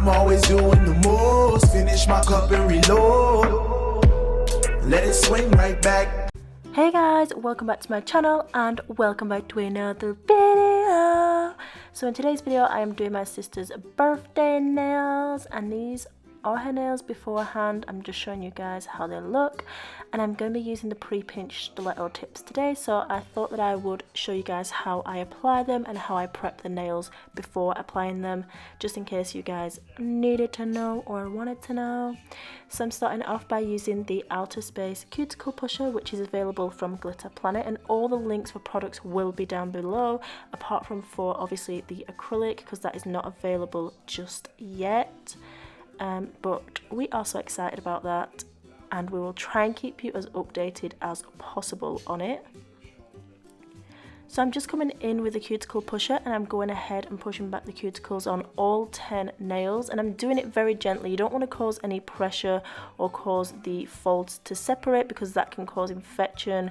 I'm always doing the most. Finish my cup and reload. Let it swing right back. Hey guys, welcome back to my channel and welcome back to another video. So in today's video I am doing my sister's birthday nails, and these are her nails beforehand. I'm just showing you guys how they look, and I'm going to be using the pre-pinched stiletto tips today, so I thought that I would show you guys how I apply them and how I prep the nails before applying them, just in case you guys needed to know or wanted to know. So I'm starting off by using the Outer Space Cuticle Pusher, which is available from Glitter Planet, and all the links for products will be down below, apart from for obviously the acrylic, because that is not available just yet. But we are so excited about that, and we will try and keep you as updated as possible on it. So I'm just coming in with the cuticle pusher, and I'm going ahead and pushing back the cuticles on all 10 nails, and I'm doing it very gently. You don't want to cause any pressure or cause the folds to separate, because that can cause infection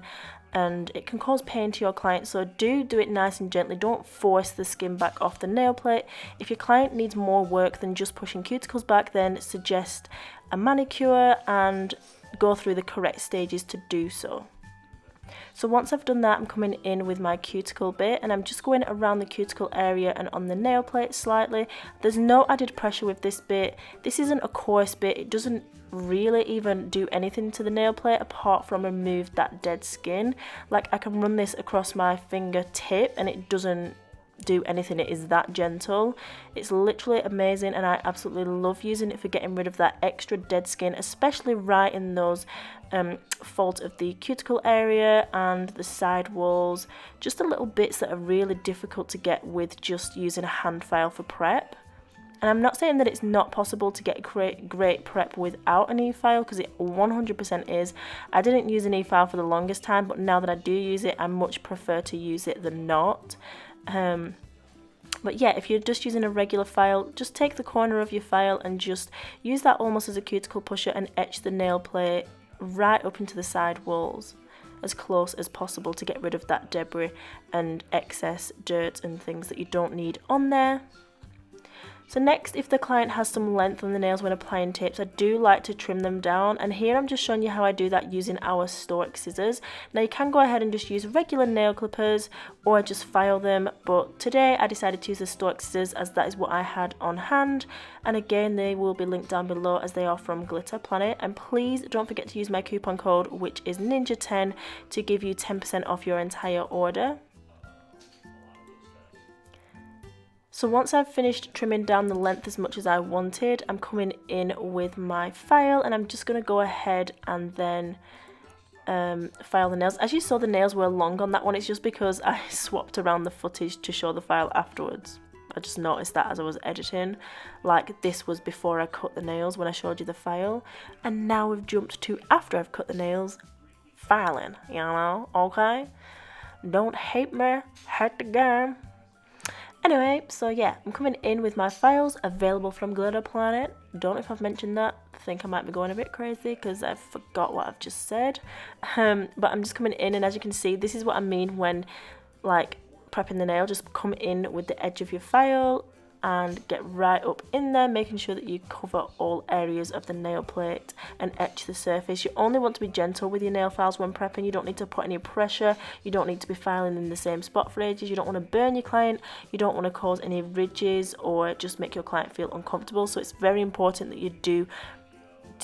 and it can cause pain to your client. So do it nice and gently. Don't force the skin back off the nail plate. If your client needs more work than just pushing cuticles back, then suggest a manicure and go through the correct stages to do so. So once I've done that, I'm coming in with my cuticle bit, and I'm just going around the cuticle area and on the nail plate slightly. There's no added pressure with this bit. This isn't a coarse bit. It doesn't really even do anything to the nail plate apart from remove that dead skin. Like, I can run this across my fingertip and it doesn't do anything. It is that gentle. It's literally amazing, and I absolutely love using it for getting rid of that extra dead skin, especially right in those folds of the cuticle area and the side walls, just the little bits that are really difficult to get with just using a hand file for prep. And I'm not saying that it's not possible to get great prep without an e-file, because it 100% is. I didn't use an e-file for the longest time, but now that I do use it, I much prefer to use it than not. But yeah, if you're just using a regular file, just take the corner of your file and just use that almost as a cuticle pusher and etch the nail plate right up into the side walls as close as possible to get rid of that debris and excess dirt and things that you don't need on there. So next, if the client has some length on the nails when applying tips, I do like to trim them down, and here I'm just showing you how I do that using our stork scissors. Now you can go ahead and just use regular nail clippers or just file them, but today I decided to use the stork scissors as that is what I had on hand, and again they will be linked down below as they are from Glitter Planet. And please don't forget to use my coupon code, which is ninja10, to give you 10% off your entire order. So once I've finished trimming down the length as much as I wanted, I'm coming in with my file, and I'm just going to go ahead and then file the nails. As you saw, the nails were long on that one. It's just because I swapped around the footage to show the file afterwards. I just noticed that as I was editing. Like, this was before I cut the nails when I showed you the file, and now we've jumped to after I've cut the nails, filing, you know, okay? Don't hate me, hate the game. Anyway, so yeah, I'm coming in with my files available from Glitter Planet. Don't know if I've mentioned that. I think I might be going a bit crazy because I forgot what I've just said. But I'm just coming in, and as you can see, this is what I mean when like prepping the nail. Just come in with the edge of your file and get right up in there, making sure that you cover all areas of the nail plate and etch the surface. You only want to be gentle with your nail files when prepping. You don't need to put any pressure. You don't need to be filing in the same spot for ages. You don't want to burn your client. You don't want to cause any ridges or just make your client feel uncomfortable. So it's very important that you do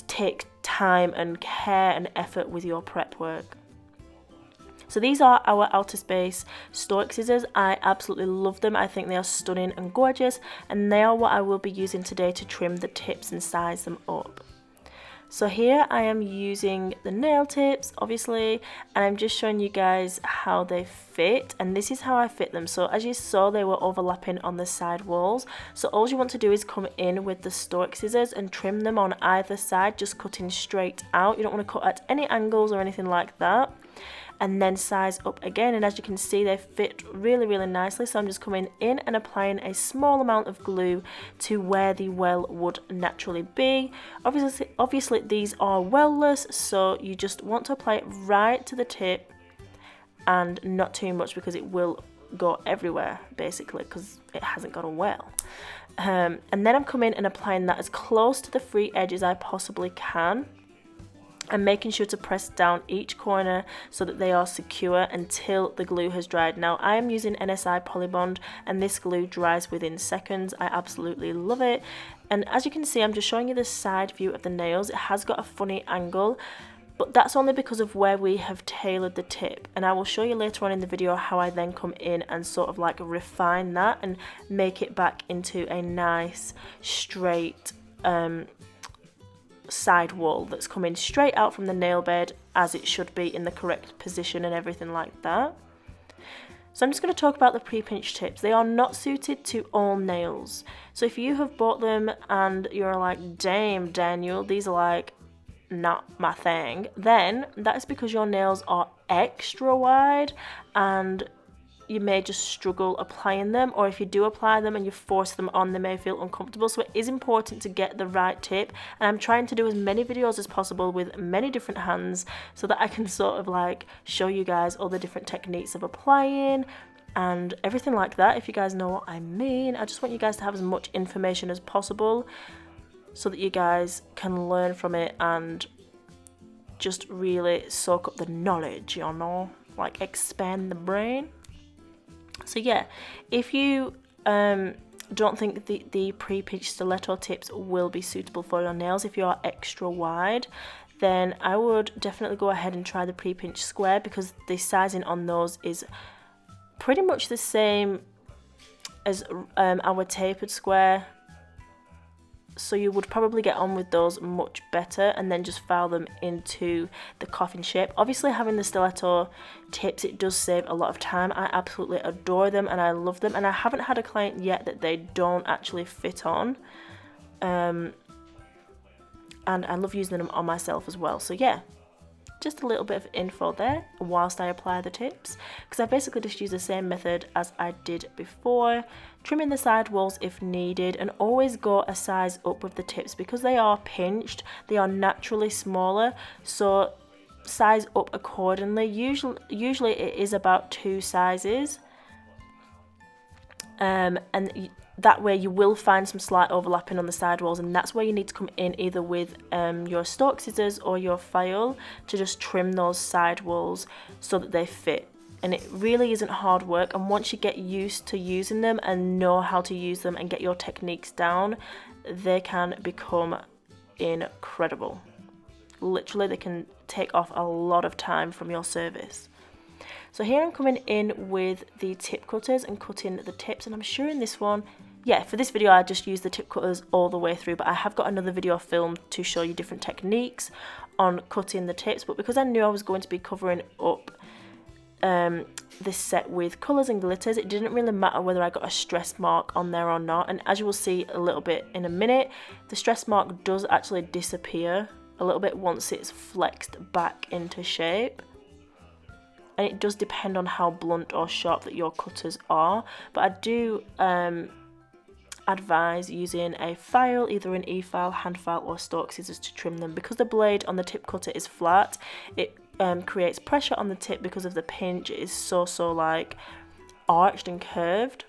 take time and care and effort with your prep work. So these are our Outer Space stork scissors. I absolutely love them. I think they are stunning and gorgeous, and they are what I will be using today to trim the tips and size them up. So here I am using the nail tips, obviously, and I'm just showing you guys how they fit, and this is how I fit them. So as you saw, they were overlapping on the side walls. So all you want to do is come in with the stork scissors and trim them on either side, just cutting straight out. You don't want to cut at any angles or anything like that. And then size up again, and as you can see, they fit really nicely. So I'm just coming in and applying a small amount of glue to where the well would naturally be. Obviously these are well-less, so you just want to apply it right to the tip and not too much, because it will go everywhere basically because it hasn't got a well. And then I'm coming and applying that as close to the free edge as I possibly can. And making sure to press down each corner so that they are secure until the glue has dried. Now I am using NSI Polybond and this glue dries within seconds. I absolutely love it. And as you can see, I'm just showing you the side view of the nails. It has got a funny angle, but that's only because of where we have tailored the tip. And I will show you later on in the video how I then come in and sort of like refine that and make it back into a nice straight side wall that's coming straight out from the nail bed as it should be in the correct position and everything like that. So I'm just going to talk about the pre-pinch tips. They are not suited to all nails. So if you have bought them and you're like, damn Daniel, these are like not my thing, then that is because your nails are extra wide and you may just struggle applying them, or if you do apply them and you force them on, they may feel uncomfortable. So it is important to get the right tip, and I'm trying to do as many videos as possible with many different hands so that I can sort of like show you guys all the different techniques of applying and everything like that, if you guys know what I mean. I just want you guys to have as much information as possible so that you guys can learn from it and just really soak up the knowledge, you know, like expand the brain. So yeah, if you don't think the pre-pinch stiletto tips will be suitable for your nails, if you are extra wide, then I would definitely go ahead and try the pre-pinch square, because the sizing on those is pretty much the same as our tapered square. So you would probably get on with those much better, and then just file them into the coffin shape. Obviously having the stiletto tips, it does save a lot of time. I absolutely adore them and I love them, and I haven't had a client yet that they don't actually fit on. And I love using them on myself as well. So yeah, just a little bit of info there whilst I apply the tips, because I basically just use the same method as I did before, trimming the side walls if needed, and always go a size up with the tips because they are pinched, they are naturally smaller, so size up accordingly. Usually it is about 2 sizes, and that way you will find some slight overlapping on the side walls, and that's where you need to come in either with your stalk scissors or your file to just trim those side walls so that they fit. And it really isn't hard work, and once you get used to using them and know how to use them and get your techniques down, they can become incredible. Literally, they can take off a lot of time from your service. So here I'm coming in with the tip cutters and cutting the tips, and I'm sure in this one, yeah, for this video I just used the tip cutters all the way through, but I have got another video filmed to show you different techniques on cutting the tips. But because I knew I was going to be covering up this set with colours and glitters, it didn't really matter whether I got a stress mark on there or not. And as you will see a little bit in a minute, the stress mark does actually disappear a little bit once it's flexed back into shape. And it does depend on how blunt or sharp that your cutters are, but I do advise using a file, either an e-file, hand file or stalk scissors to trim them. Because the blade on the tip cutter is flat, it creates pressure on the tip because of the pinch. It is so like arched and curved.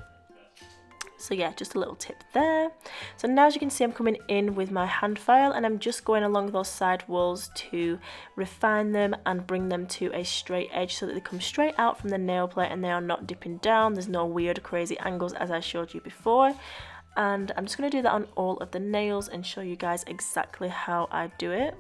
So yeah, just a little tip there. So now as you can see, I'm coming in with my hand file and I'm just going along those side walls to refine them and bring them to a straight edge so that they come straight out from the nail plate and they are not dipping down. There's no weird crazy angles as I showed you before. And I'm just going to do that on all of the nails and show you guys exactly how I do it.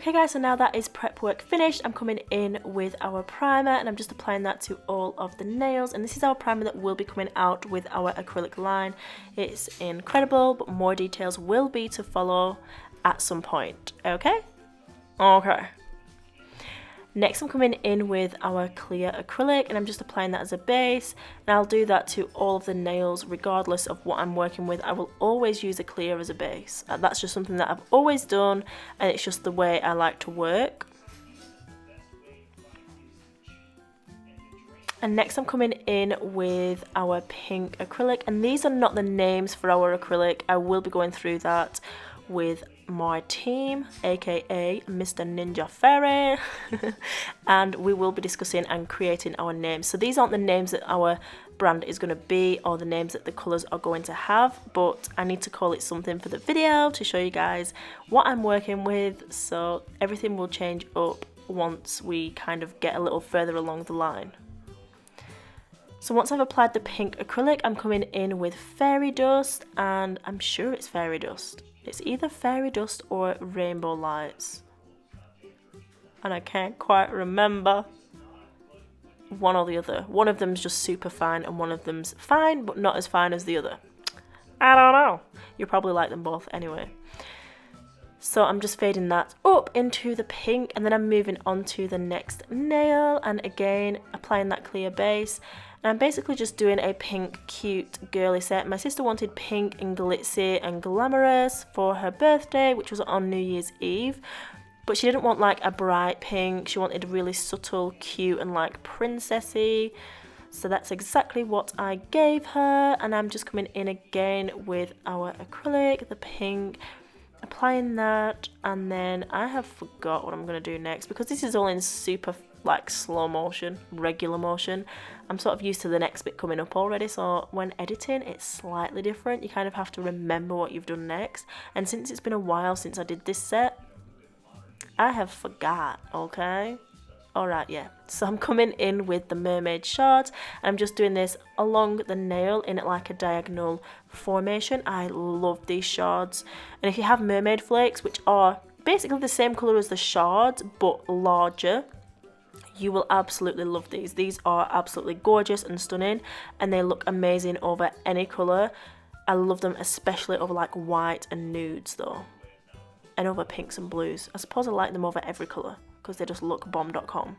Okay guys, so now that is prep work finished, I'm coming in with our primer and I'm just applying that to all of the nails, and this is our primer that will be coming out with our acrylic line. It's incredible, but more details will be to follow at some point, okay? Okay. Next I'm coming in with our clear acrylic and I'm just applying that as a base, and I'll do that to all of the nails regardless of what I'm working with. I will always use a clear as a base. That's just something that I've always done, and it's just the way I like to work. And next I'm coming in with our pink acrylic, and these are not the names for our acrylic. I will be going through that with my team, aka Mr. Ninjafairy, and we will be discussing and creating our names. So these aren't the names that our brand is going to be or the names that the colours are going to have, but I need to call it something for the video to show you guys what I'm working with, so everything will change up once we kind of get a little further along the line. So once I've applied the pink acrylic, I'm coming in with fairy dust, and I'm sure it's fairy dust. It's either fairy dust or rainbow lights, and I can't quite remember one or the other. One of them's just super fine and one of them's fine but not as fine as the other. I don't know. You'll probably like them both anyway. So I'm just fading that up into the pink, and then I'm moving on to the next nail, and again applying that clear base. And I'm basically just doing a pink cute girly set. My sister wanted pink and glitzy and glamorous for her birthday, which was on New Year's Eve, but she didn't want like a bright pink. She wanted a really subtle, cute and like princessy. So that's exactly what I gave her, and I'm just coming in again with our acrylic, the pink, applying that, and then I have forgot what I'm going to do next because this is all in super like slow motion, regular motion. I'm sort of used to the next bit coming up already, so when editing it's slightly different. You kind of have to remember what you've done next, and since it's been a while since I did this set, I have forgot, okay? Alright, yeah. So I'm coming in with the mermaid shards, and I'm just doing this along the nail in like a diagonal formation. I love these shards, and if you have mermaid flakes, which are basically the same colour as the shards but larger, you will absolutely love these. These are absolutely gorgeous and stunning, and they look amazing over any colour. I love them especially over like white and nudes though, and over pinks and blues. I suppose I like them over every colour because they just look bomb.com.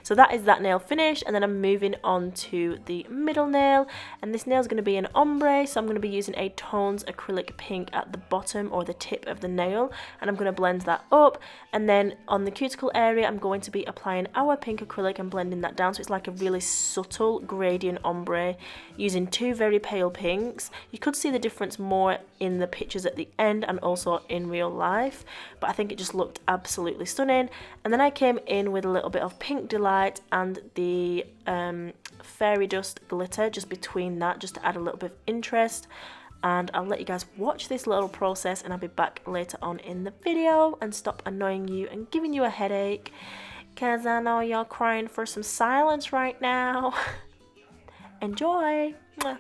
So that is that nail finished, and then I'm moving on to the middle nail, and this nail is going to be an ombre, so I'm going to be using a Tones acrylic pink at the bottom or the tip of the nail, and I'm going to blend that up, and then on the cuticle area I'm going to be applying our pink acrylic and blending that down so it's like a really subtle gradient ombre using two very pale pinks. You could see the difference more in the pictures at the end and also in real life, but I think it just looked absolutely stunning. And then I came in with a little bit of Pink Delight and the fairy dust glitter just between that, just to add a little bit of interest. And I'll let you guys watch this little process, and I'll be back later on in the video and stop annoying you and giving you a headache, because I know you're crying for some silence right now. Enjoy! Mwah.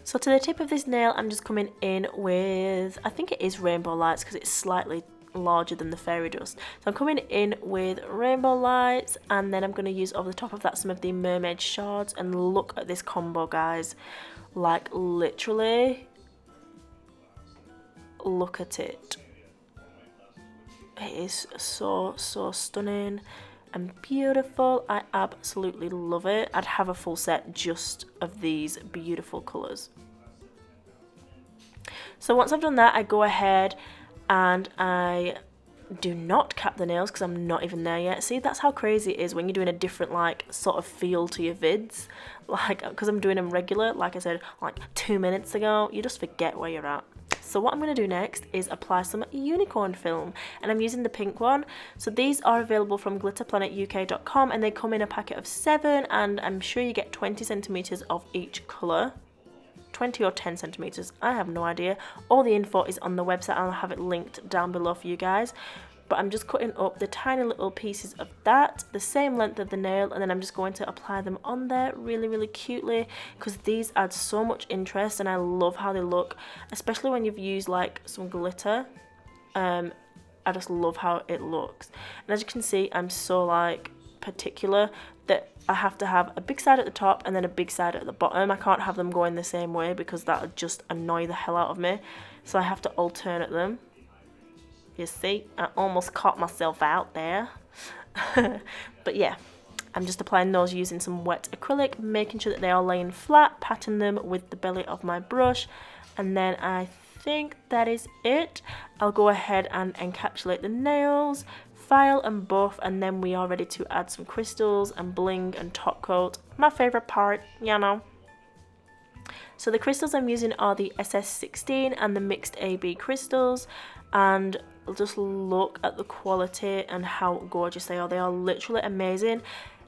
So to the tip of this nail, I'm just coming in with, I think it is Rainbow Lights because it's slightly larger than the fairy dust. So I'm coming in with Rainbow Lights, and then I'm going to use over the top of that some of the Mermaid Shards. And look at this combo, guys. Like, literally, look at it. It is so stunning and beautiful. I absolutely love it. I'd have a full set just of these beautiful colours. So once I've done that, I go ahead and I do not cap the nails because I'm not even there yet. See, that's how crazy it is when you're doing a different like sort of feel to your vids. Like, because I'm doing them regular, like I said like 2 minutes ago, you just forget where you're at. So what I'm going to do next is apply some unicorn film, and I'm using the pink one. So these are available from glitterplanetuk.com, and they come in a packet of 7, and I'm sure you get 20 centimeters of each colour. 20 or 10 centimeters, I have no idea. All the info is on the website, and I'll have it linked down below for you guys. But I'm just cutting up the tiny little pieces of that, the same length of the nail, and then I'm just going to apply them on there really cutely, because these add so much interest and I love how they look, especially when you've used like some glitter. I just love how it looks. And as you can see, I'm so like particular that I have to have a big side at the top and then a big side at the bottom. I can't have them going the same way because that would just annoy the hell out of me. So I have to alternate them. You see, I almost caught myself out there. But yeah, I'm just applying those using some wet acrylic, making sure that they are laying flat, patting them with the belly of my brush, and then I think that is it. I'll go ahead and encapsulate the nails, file and buff, and then we are ready to add some crystals and bling and top coat. My favourite part, you know. So the crystals I'm using are the SS16 and the mixed AB crystals, and just look at the quality and how gorgeous they are. They are literally amazing.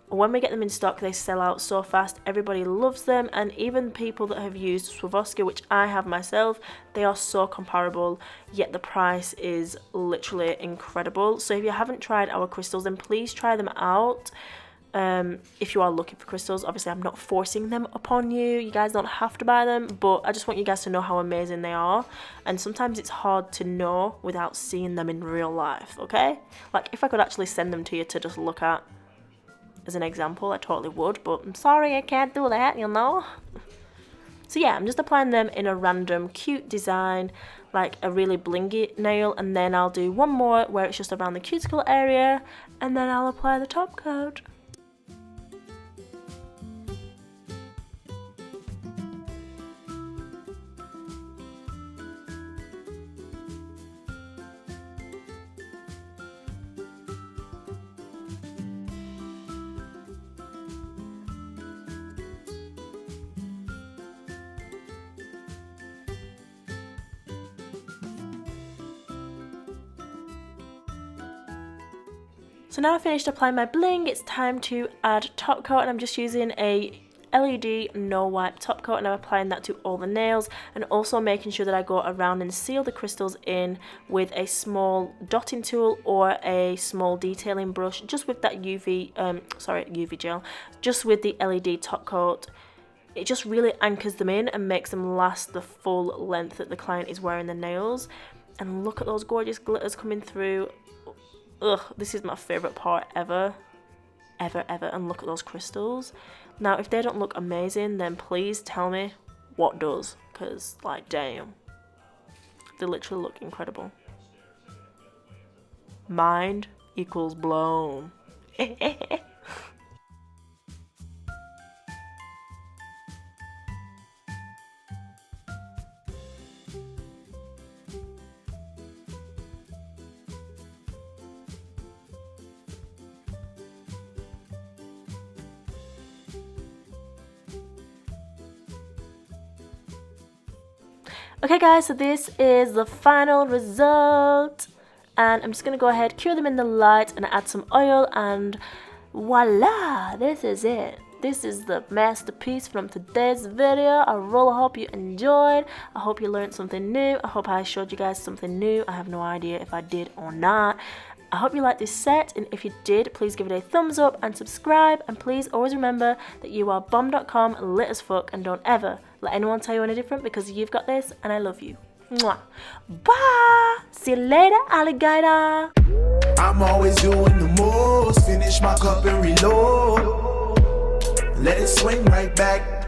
When we get them in stock, they sell out so fast. Everybody loves them, and even people that have used Swarovski, which I have myself, they are so comparable, yet the price is literally incredible. So if you haven't tried our crystals, then please try them out. If you are looking for crystals, obviously I'm not forcing them upon you. You guys don't have to buy them, but I just want you guys to know how amazing they are. And sometimes it's hard to know without seeing them in real life, okay? Like, if I could actually send them to you to just look at as an example, I totally would, but I'm sorry I can't do that, you know. So yeah, I'm just applying them in a random cute design, like a really blingy nail, and then I'll do one more where it's just around the cuticle area, and then I'll apply the top coat. So now I've finished applying my bling, it's time to add top coat, and I'm just using a LED no wipe top coat, and I'm applying that to all the nails, and also making sure that I go around and seal the crystals in with a small dotting tool or a small detailing brush, just with that UV gel, just with the LED top coat. It just really anchors them in and makes them last the full length that the client is wearing the nails. And look at those gorgeous glitters coming through. Ugh, this is my favourite part ever. And look at those crystals. Now, if they don't look amazing, then please tell me what does. Because, like, damn. They literally look incredible. Mind equals blown. Okay guys, so this is the final result, and I'm just going to go ahead, cure them in the light, and add some oil, and voila, this is it. This is the masterpiece from today's video. I really hope you enjoyed. I hope you learned something new. I hope I showed you guys something new. I have no idea if I did or not. I hope you liked this set, and if you did, please give it a thumbs up and subscribe, and please always remember that you are bomb.com, lit as fuck, and don't ever let anyone tell you any different, because you've got this and I love you. Mwah. Bye! See you later, alligator! I'm always doing the most. Finish my cup and reload. Let it swing right back.